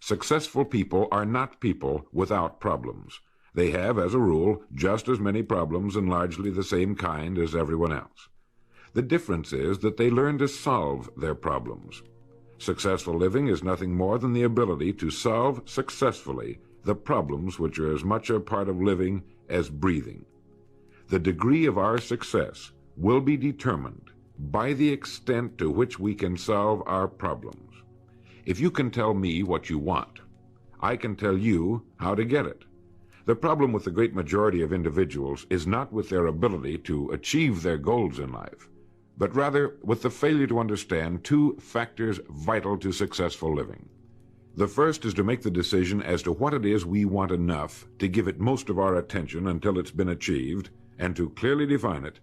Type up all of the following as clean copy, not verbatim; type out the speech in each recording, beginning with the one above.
Successful people are not people without problems. They have, as a rule, just as many problems and largely the same kind as everyone else. The difference is that they learn to solve their problems. Successful living is nothing more than the ability to solve successfully the problems which are as much a part of living as breathing. The degree of our success will be determined by the extent to which we can solve our problems. If you can tell me what you want, I can tell you how to get it. The problem with the great majority of individuals is not with their ability to achieve their goals in life, but rather with the failure to understand two factors vital to successful living. The first is to make the decision as to what it is we want enough to give it most of our attention until it's been achieved, and to clearly define it.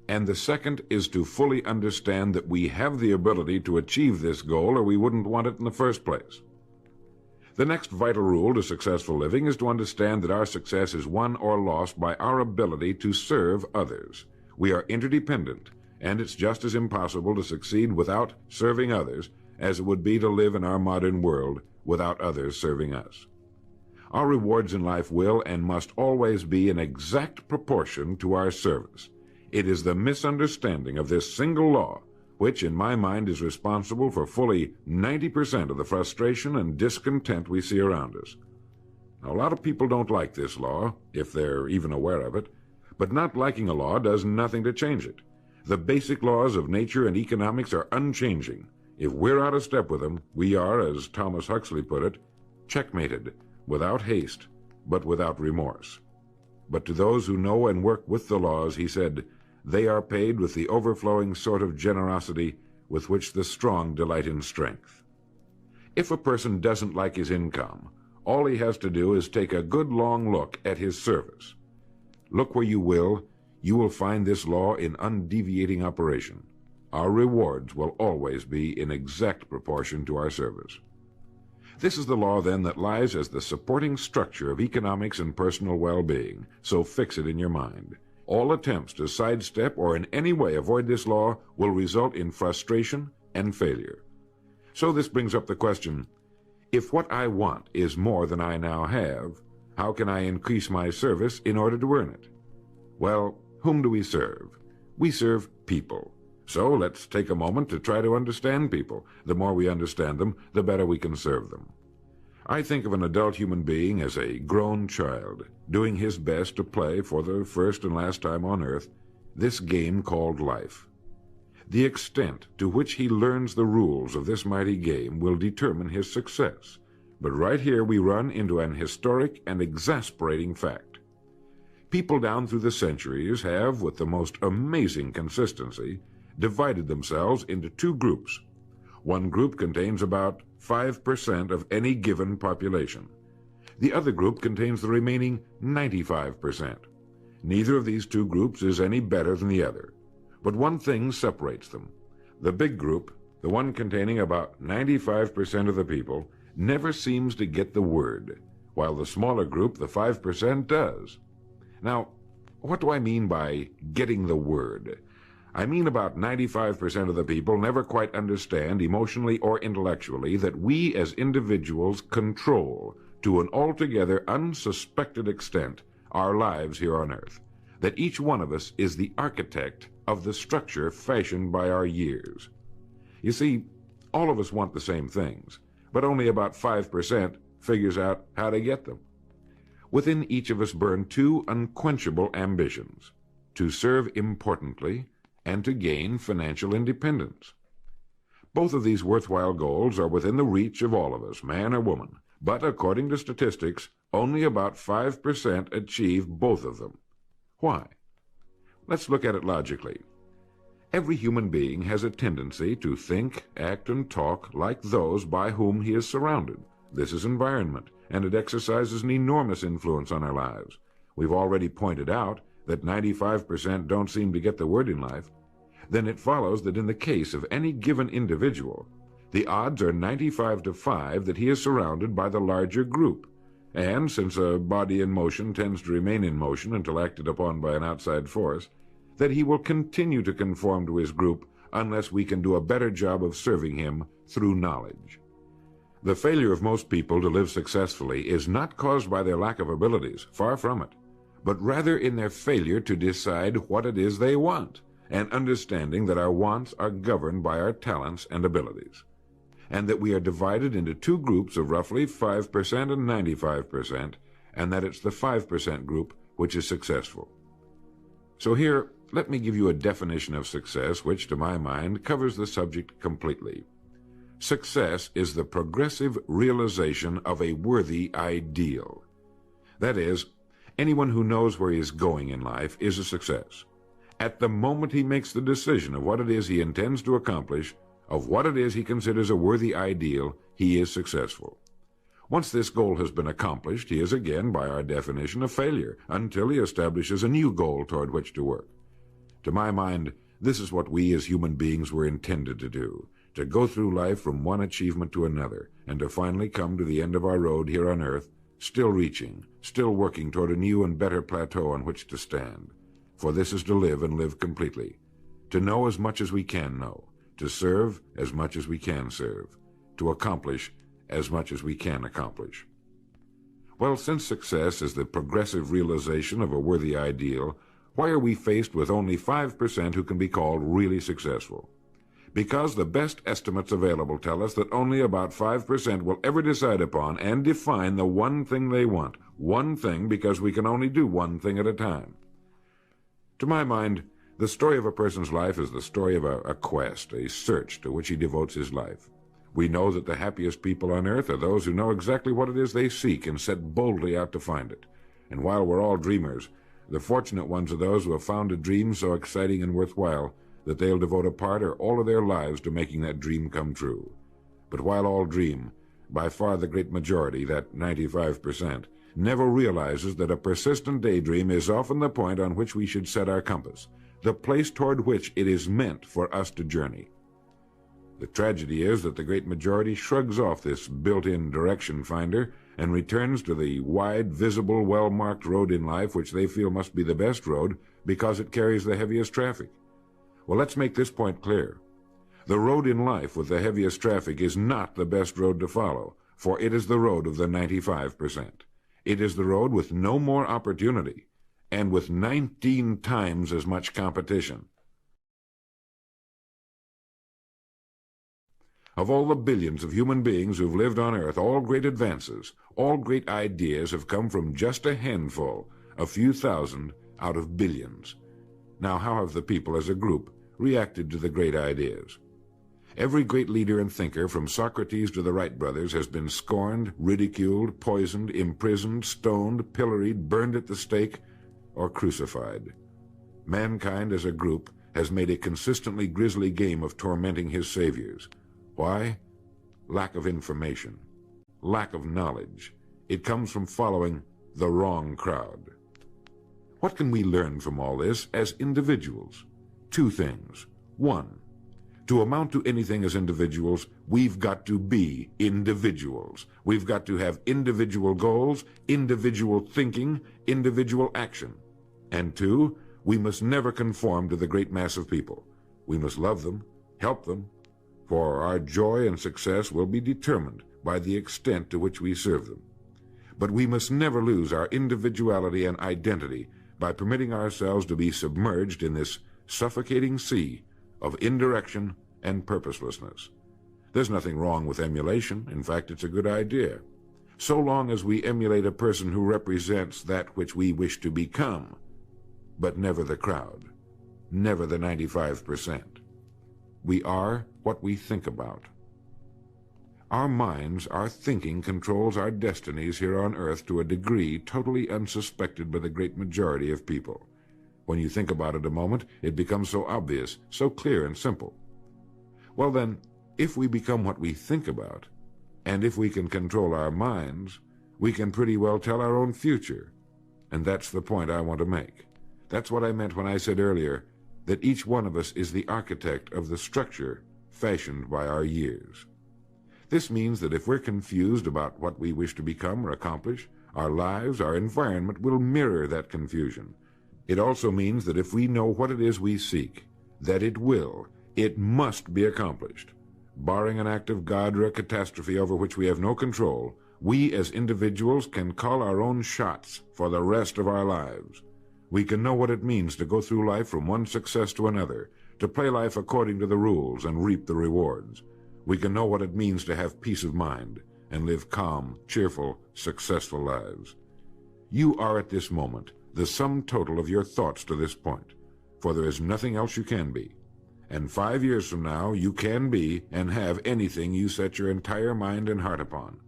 And the second is to fully understand that we have the ability to achieve this goal, or we wouldn't want it in the first place. The next vital rule to successful living is to understand that our success is won or lost by our ability to serve others. We are interdependent, and it's just as impossible to succeed without serving others as it would be to live in our modern world without others serving us. Our rewards in life will and must always be in exact proportion to our service. It is the misunderstanding of this single law which, in my mind, is responsible for fully 90% of the frustration and discontent we see around us. Now, a lot of people don't like this law, if they're even aware of it, but not liking a law does nothing to change it. The basic laws of nature and economics are unchanging. If we're out of step with them, we are, as Thomas Huxley put it, checkmated, without haste, but without remorse. But to those who know and work with the laws, he said, they are paid with the overflowing sort of generosity with which the strong delight in strength. If a person doesn't like his income, all he has to do is take a good long look at his service. Look where you will find this law in undeviating operation. Our rewards will always be in exact proportion to our service. This is the law, then, that lies as the supporting structure of economics and personal well-being, so fix it in your mind. All attempts to sidestep or in any way avoid this law will result in frustration and failure. So this brings up the question, if what I want is more than I now have, how can I increase my service in order to earn it? Well, whom do we serve? We serve people. So let's take a moment to try to understand people. The more we understand them, the better we can serve them. I think of an adult human being as a grown child, doing his best to play for the first and last time on earth this game called life. The extent to which he learns the rules of this mighty game will determine his success. But right here we run into an historic and exasperating fact. People down through the centuries have, with the most amazing consistency, divided themselves into two groups. One group contains about 5% of any given population. The other group contains the remaining 95%. Neither of these two groups is any better than the other. But one thing separates them. The big group, the one containing about 95% of the people, never seems to get the word, while the smaller group, the 5%, does. Now, what do I mean by getting the word? I mean about 95% of the people never quite understand, emotionally or intellectually, that we as individuals control, to an altogether unsuspected extent, our lives here on earth. That each one of us is the architect of the structure fashioned by our years. You see, all of us want the same things, but only about 5% figures out how to get them. Within each of us burn two unquenchable ambitions: to serve importantly and to gain financial independence. Both of these worthwhile goals are within the reach of all of us, man or woman, but according to statistics, only about 5% achieve both of them. Why? Let's look at it logically. Every human being has a tendency to think, act, and talk like those by whom he is surrounded. This is environment, and it exercises an enormous influence on our lives. We've already pointed out that 95% don't seem to get the word in life. Then it follows that in the case of any given individual, the odds are 95 to 5 that he is surrounded by the larger group. And since a body in motion tends to remain in motion until acted upon by an outside force, that he will continue to conform to his group unless we can do a better job of serving him through knowledge. The failure of most people to live successfully is not caused by their lack of abilities, far from it, but rather in their failure to decide what it is they want, and understanding that our wants are governed by our talents and abilities, and that we are divided into two groups of roughly 5% and 95%, and that it's the 5% group which is successful. So here, let me give you a definition of success which, to my mind, covers the subject completely. Success is the progressive realization of a worthy ideal. That is, anyone who knows where he is going in life is a success. At the moment he makes the decision of what it is he intends to accomplish, of what it is he considers a worthy ideal, he is successful. Once this goal has been accomplished, he is again, by our definition, a failure, until he establishes a new goal toward which to work. To my mind, this is what we as human beings were intended to do, to go through life from one achievement to another, and to finally come to the end of our road here on earth, still reaching, still working toward a new and better plateau on which to stand. For this is to live and live completely, to know as much as we can know, to serve as much as we can serve, to accomplish as much as we can accomplish. Well, since success is the progressive realization of a worthy ideal, why are we faced with only 5% who can be called really successful? Because the best estimates available tell us that only about 5% will ever decide upon and define the one thing they want. One thing, because we can only do one thing at a time. To my mind, the story of a person's life is the story of a quest, a search to which he devotes his life. We know that the happiest people on earth are those who know exactly what it is they seek and set boldly out to find it. And while we're all dreamers, the fortunate ones are those who have found a dream so exciting and worthwhile that they'll devote a part or all of their lives to making that dream come true. But while all dream, by far the great majority, that 95%, never realizes that a persistent daydream is often the point on which we should set our compass, the place toward which it is meant for us to journey. The tragedy is that the great majority shrugs off this built-in direction finder and returns to the wide, visible, well-marked road in life which they feel must be the best road because it carries the heaviest traffic. Well, let's make this point clear. The road in life with the heaviest traffic is not the best road to follow, for it is the road of the 95%. It is the road with no more opportunity and with 19 times as much competition. Of all the billions of human beings who've lived on Earth, all great advances, all great ideas have come from just a handful, a few thousand out of billions. Now, how have the people as a group reacted to the great ideas? Every great leader and thinker, from Socrates to the Wright brothers, has been scorned, ridiculed, poisoned, imprisoned, stoned, pilloried, burned at the stake, or crucified. Mankind as a group has made a consistently grisly game of tormenting his saviors. Why? Lack of information, lack of knowledge. It comes from following the wrong crowd. What can we learn from all this as individuals? Two things. One, to amount to anything as individuals, we've got to be individuals. We've got to have individual goals, individual thinking, individual action. And two, we must never conform to the great mass of people. We must love them, help them, for our joy and success will be determined by the extent to which we serve them. But we must never lose our individuality and identity by permitting ourselves to be submerged in this suffocating sea of indirection and purposelessness. There's nothing wrong with emulation. In fact, it's a good idea, so long as we emulate a person who represents that which we wish to become, but never the crowd, never the 95%. We are what we think about. Our minds, our thinking controls our destinies here on earth to a degree totally unsuspected by the great majority of people. When you think about it a moment, it becomes so obvious, so clear and simple. Well then, if we become what we think about, and if we can control our minds, we can pretty well tell our own future. And that's the point I want to make. That's what I meant when I said earlier that each one of us is the architect of the structure fashioned by our years. This means that if we're confused about what we wish to become or accomplish, our lives, our environment will mirror that confusion. It also means that if we know what it is we seek, that it must be accomplished. Barring an act of God or a catastrophe over which we have no control, we as individuals can call our own shots for the rest of our lives. We can know what it means to go through life from one success to another, to play life according to the rules and reap the rewards. We can know what it means to have peace of mind and live calm, cheerful, successful lives. You are at this moment the sum total of your thoughts to this point, for there is nothing else you can be. And 5 years from now, you can be and have anything you set your entire mind and heart upon.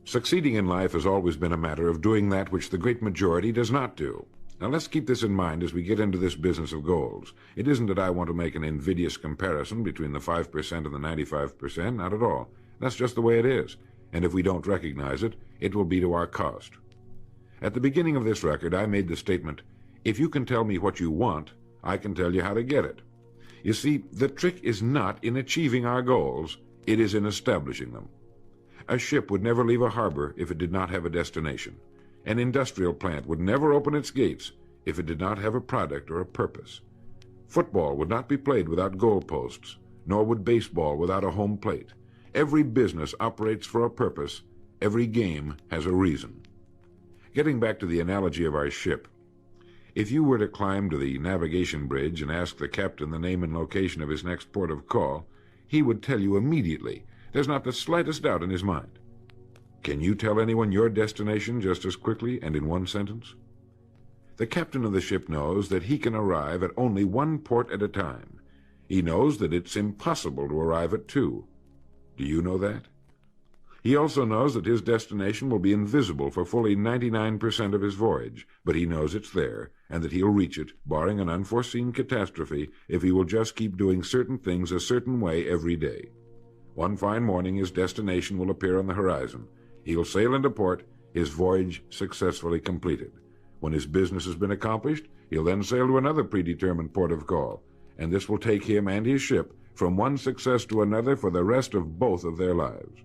Succeeding in life has always been a matter of doing that which the great majority does not do. Now let's keep this in mind as we get into this business of goals. It isn't that I want to make an invidious comparison between the 5% and the 95%, not at all. That's just the way it is. And if we don't recognize it, it will be to our cost. At the beginning of this record, I made the statement, if you can tell me what you want, I can tell you how to get it. You see, the trick is not in achieving our goals, it is in establishing them. A ship would never leave a harbor if it did not have a destination. An industrial plant would never open its gates if it did not have a product or a purpose. Football would not be played without goalposts, nor would baseball without a home plate. Every business operates for a purpose. Every game has a reason. Getting back to the analogy of our ship, if you were to climb to the navigation bridge and ask the captain the name and location of his next port of call, he would tell you immediately. There's not the slightest doubt in his mind. Can you tell anyone your destination just as quickly and in one sentence? The captain of the ship knows that he can arrive at only one port at a time. He knows that it's impossible to arrive at two. Do you know that? He also knows that his destination will be invisible for fully 99% of his voyage, but he knows it's there, and that he'll reach it, barring an unforeseen catastrophe, if he will just keep doing certain things a certain way every day. One fine morning his destination will appear on the horizon. He'll sail into port, his voyage successfully completed. When his business has been accomplished, he'll then sail to another predetermined port of call, and this will take him and his ship from one success to another for the rest of both of their lives.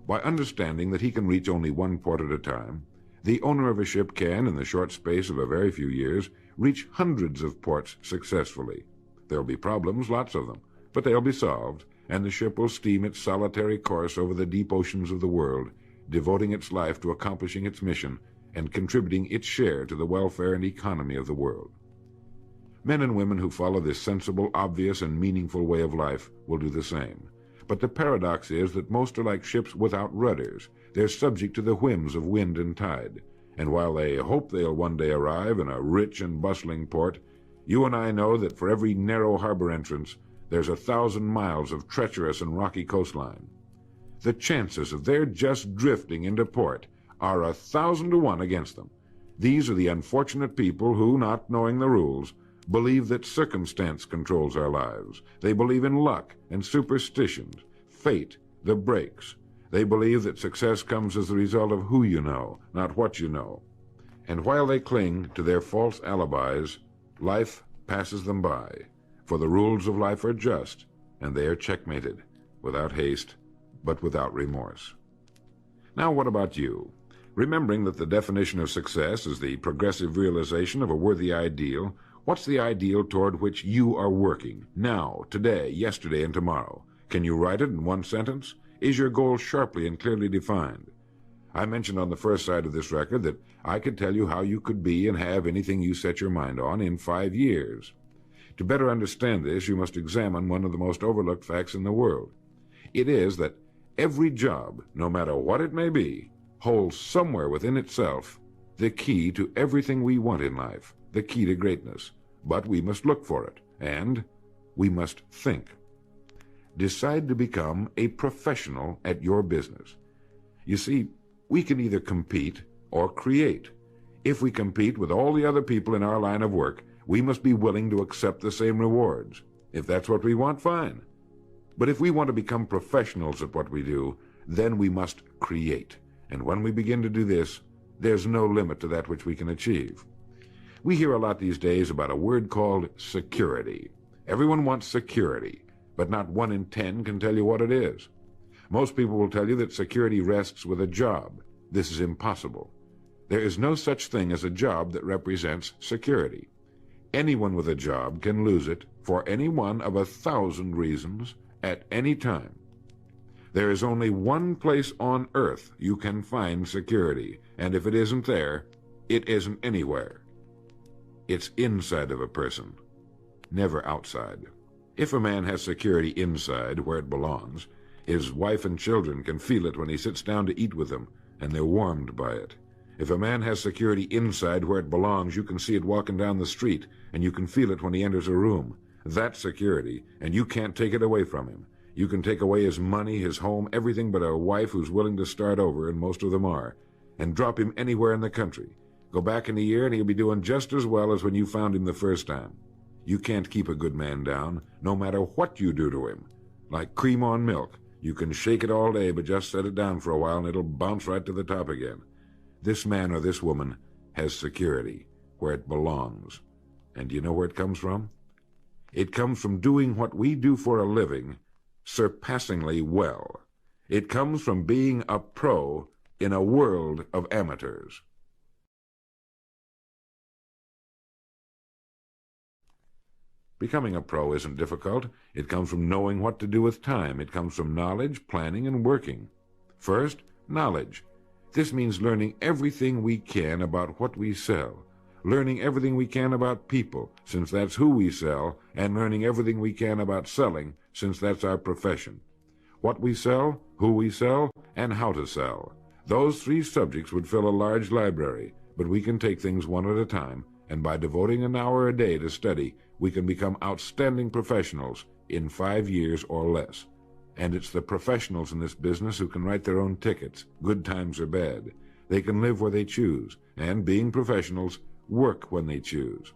By understanding that he can reach only one port at a time, the owner of a ship can, in the short space of a very few years, reach hundreds of ports successfully. There'll be problems, lots of them, but they'll be solved, and the ship will steam its solitary course over the deep oceans of the world, devoting its life to accomplishing its mission and contributing its share to the welfare and economy of the world. Men and women who follow this sensible, obvious, and meaningful way of life will do the same. But the paradox is that most are like ships without rudders. They're subject to the whims of wind and tide. And while they hope they'll one day arrive in a rich and bustling port, you and I know that for every narrow harbor entrance, there's 1,000 miles of treacherous and rocky coastline. The chances of their just drifting into port are 1,000 to 1 against them. These are the unfortunate people who, not knowing the rules, believe that circumstance controls our lives. They believe in luck and superstitions, fate, the breaks. They believe that success comes as the result of who you know, not what you know. And while they cling to their false alibis, life passes them by. For the rules of life are just, and they are checkmated, without haste, but without remorse. Now what about you? Remembering that the definition of success is the progressive realization of a worthy ideal, what's the ideal toward which you are working, now, today, yesterday, and tomorrow? Can you write it in one sentence? Is your goal sharply and clearly defined? I mentioned on the first side of this record that I could tell you how you could be and have anything you set your mind on in 5 years. To better understand this, you must examine one of the most overlooked facts in the world. It is that every job, no matter what it may be, holds somewhere within itself the key to everything we want in life, the key to greatness. But we must look for it, and we must think. Decide to become a professional at your business. You see, we can either compete or create. If we compete with all the other people in our line of work, we must be willing to accept the same rewards. If that's what we want, fine. But if we want to become professionals at what we do, then we must create. And when we begin to do this, there's no limit to that which we can achieve. We hear a lot these days about a word called security. Everyone wants security, but not 1 in 10 can tell you what it is. Most people will tell you that security rests with a job. This is impossible. There is no such thing as a job that represents security. Anyone with a job can lose it for any one of 1,000 reasons at any time. There is only one place on earth you can find security, and if it isn't there, it isn't anywhere. It's inside of a person, never outside. If a man has security inside, where it belongs, his wife and children can feel it when he sits down to eat with them, and they're warmed by it. If a man has security inside, where it belongs, you can see it walking down the street, and you can feel it when he enters a room. That's security, and you can't take it away from him. You can take away his money, his home, everything but a wife who's willing to start over, and most of them are, and drop him anywhere in the country. Go back in a year, and he'll be doing just as well as when you found him the first time. You can't keep a good man down, no matter what you do to him. Like cream on milk. You can shake it all day, but just set it down for a while, and it'll bounce right to the top again. This man or this woman has security, where it belongs. And do you know where it comes from? It comes from doing what we do for a living surpassingly well. It comes from being a pro in a world of amateurs. Becoming a pro isn't difficult. It comes from knowing what to do with time. It comes from knowledge, planning, and working. First, knowledge. This means learning everything we can about what we sell, learning everything we can about people, since that's who we sell, and learning everything we can about selling, since that's our profession. What we sell, who we sell, and how to sell. Those three subjects would fill a large library, but we can take things one at a time, and by devoting an hour a day to study, we can become outstanding professionals in 5 years or less. And it's the professionals in this business who can write their own tickets, good times or bad. They can live where they choose, and being professionals, work when they choose.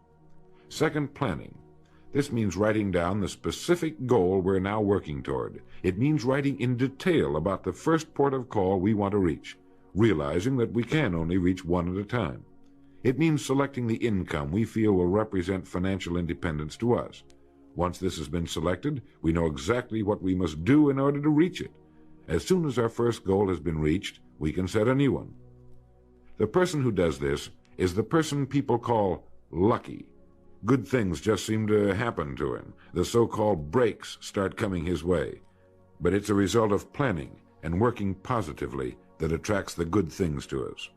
Second, planning. This means writing down the specific goal we're now working toward. It means writing in detail about the first port of call we want to reach, realizing that we can only reach one at a time. It means selecting the income we feel will represent financial independence to us. Once this has been selected, we know exactly what we must do in order to reach it. As soon as our first goal has been reached, we can set a new one. The person who does this is the person people call lucky. Good things just seem to happen to him. The so-called breaks start coming his way. But it's a result of planning and working positively that attracts the good things to us.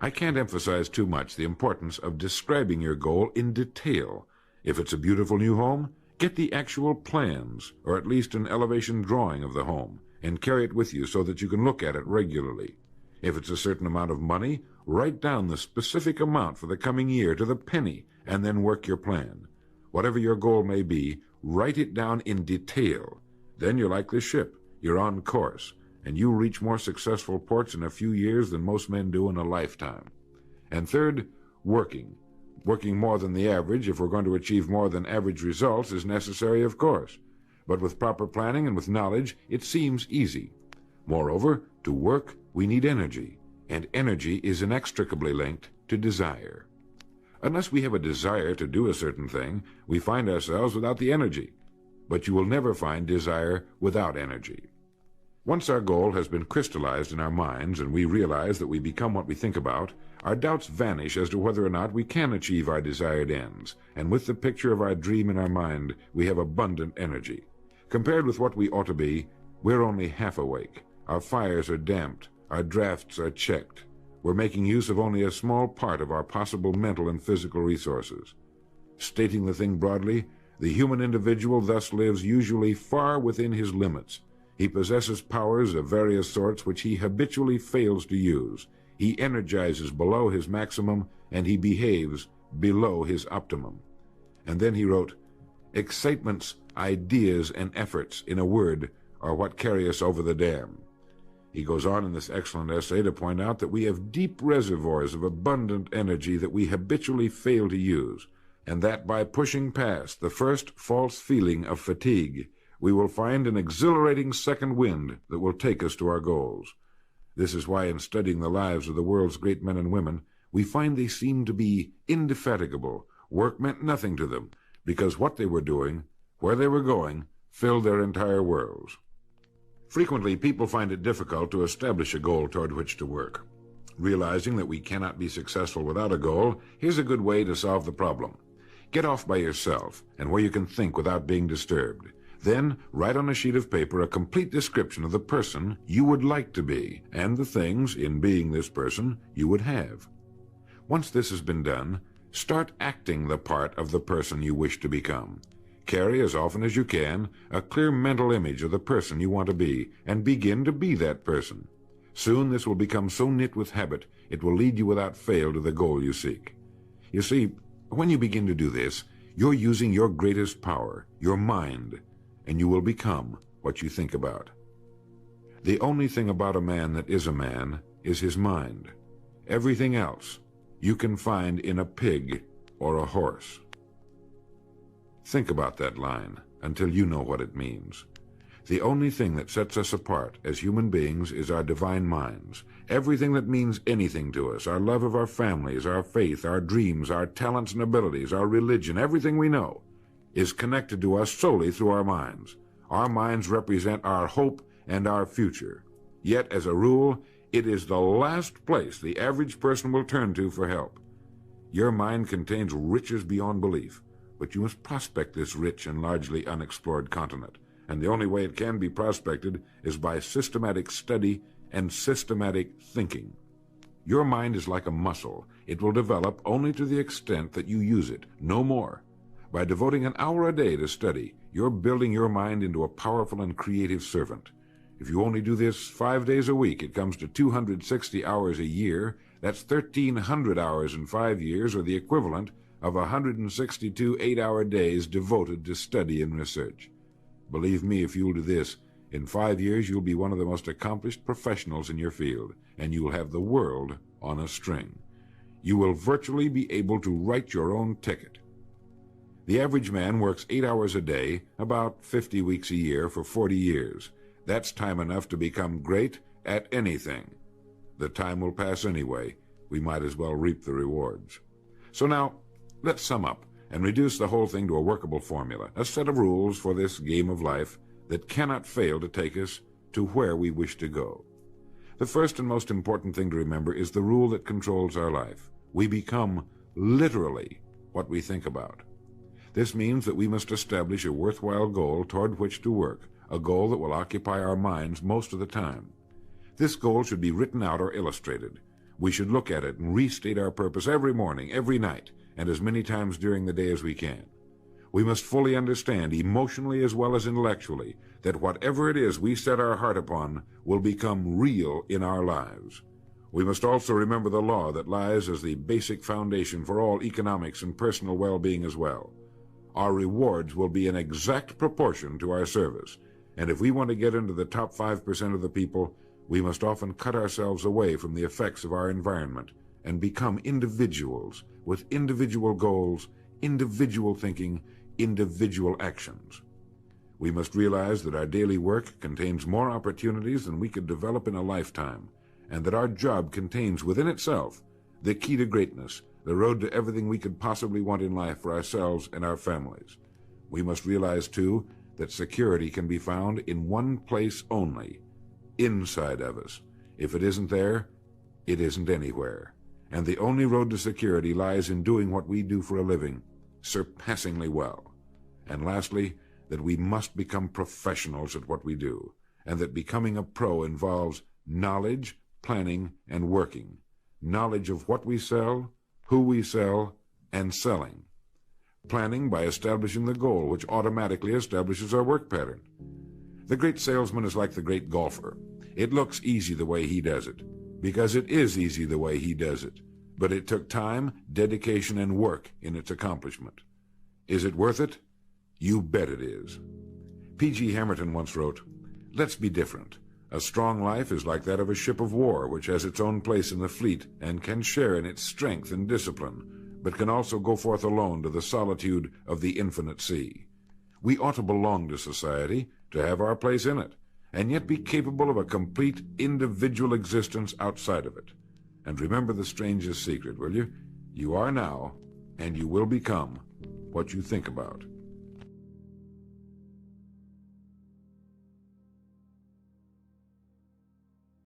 I can't emphasize too much the importance of describing your goal in detail. If it's a beautiful new home, get the actual plans, or at least an elevation drawing of the home, and carry it with you so that you can look at it regularly. If it's a certain amount of money, write down the specific amount for the coming year to the penny, and then work your plan. Whatever your goal may be, write it down in detail. Then you're like the ship. You're on course, and you'll reach more successful ports in a few years than most men do in a lifetime. And third, working. Working more than the average, if we're going to achieve more than average results, is necessary, of course. But with proper planning and with knowledge, it seems easy. Moreover, to work, we need energy, and energy is inextricably linked to desire. Unless we have a desire to do a certain thing, we find ourselves without the energy. But you will never find desire without energy. Once our goal has been crystallized in our minds and we realize that we become what we think about, our doubts vanish as to whether or not we can achieve our desired ends, and with the picture of our dream in our mind, we have abundant energy. Compared with what we ought to be, we're only half awake. Our fires are damped, our drafts are checked. We're making use of only a small part of our possible mental and physical resources. Stating the thing broadly, the human individual thus lives usually far within his limits. He possesses powers of various sorts which he habitually fails to use. He energizes below his maximum, and he behaves below his optimum. And then he wrote, excitements, ideas, and efforts, in a word, are what carry us over the dam. He goes on in this excellent essay to point out that we have deep reservoirs of abundant energy that we habitually fail to use, and that by pushing past the first false feeling of fatigue, we will find an exhilarating second wind that will take us to our goals. This is why in studying the lives of the world's great men and women, we find they seemed to be indefatigable. Work meant nothing to them, because what they were doing, where they were going, filled their entire worlds. Frequently, people find it difficult to establish a goal toward which to work. Realizing that we cannot be successful without a goal, here's a good way to solve the problem. Get off by yourself and where you can think without being disturbed. Then write on a sheet of paper a complete description of the person you would like to be and the things, in being this person, you would have. Once this has been done, start acting the part of the person you wish to become. Carry as often as you can a clear mental image of the person you want to be and begin to be that person. Soon this will become so knit with habit it will lead you without fail to the goal you seek. You see, when you begin to do this, you're using your greatest power, your mind, and you will become what you think about. The only thing about a man that is a man is his mind. Everything else you can find in a pig or a horse. Think about that line until you know what it means. The only thing that sets us apart as human beings is our divine minds. Everything that means anything to us, our love of our families, our faith, our dreams, our talents and abilities, our religion, everything we know, is connected to us solely through our minds. Our minds represent our hope and our future. Yet, as a rule, it is the last place the average person will turn to for help. Your mind contains riches beyond belief, but you must prospect this rich and largely unexplored continent. And the only way it can be prospected is by systematic study and systematic thinking. Your mind is like a muscle. It will develop only to the extent that you use it, no more. By devoting an hour a day to study, you're building your mind into a powerful and creative servant. If you only do this 5 days a week, it comes to 260 hours a year. That's 1,300 hours in 5 years, or the equivalent of 162 8-hour days devoted to study and research. Believe me, if you'll do this, in 5 years you'll be one of the most accomplished professionals in your field, and you'll have the world on a string. You will virtually be able to write your own ticket. The average man works 8 hours a day, about 50 weeks a year, for 40 years. That's time enough to become great at anything. The time will pass anyway. We might as well reap the rewards. So now, let's sum up and reduce the whole thing to a workable formula, a set of rules for this game of life that cannot fail to take us to where we wish to go. The first and most important thing to remember is the rule that controls our life. We become literally what we think about. This means that we must establish a worthwhile goal toward which to work, a goal that will occupy our minds most of the time. This goal should be written out or illustrated. We should look at it and restate our purpose every morning, every night, and as many times during the day as we can. We must fully understand, emotionally as well as intellectually, that whatever it is we set our heart upon will become real in our lives. We must also remember the law that lies as the basic foundation for all economics and personal well-being as well. Our rewards will be in exact proportion to our service, and if we want to get into the top 5% of the people, we must often cut ourselves away from the effects of our environment and become individuals with individual goals, individual thinking, individual actions. We must realize that our daily work contains more opportunities than we could develop in a lifetime, and that our job contains within itself the key to greatness, the road to everything we could possibly want in life for ourselves and our families. We must realize, too, that security can be found in one place only, inside of us. If it isn't there, it isn't anywhere. And the only road to security lies in doing what we do for a living surpassingly well. And lastly, that we must become professionals at what we do, and that becoming a pro involves knowledge, planning, and working. Knowledge of what we sell, who we sell, and selling. Planning by establishing the goal, which automatically establishes our work pattern. The great salesman is like the great golfer. It looks easy the way he does it, because it is easy the way he does it. But it took time, dedication, and work in its accomplishment. Is it worth it? You bet it is. P.G. Hamilton once wrote, "Let's be different. A strong life is like that of a ship of war, which has its own place in the fleet and can share in its strength and discipline, but can also go forth alone to the solitude of the infinite sea. We ought to belong to society, to have our place in it, and yet be capable of a complete individual existence outside of it. And remember the strangest secret, will you? You are now, and you will become, what you think about."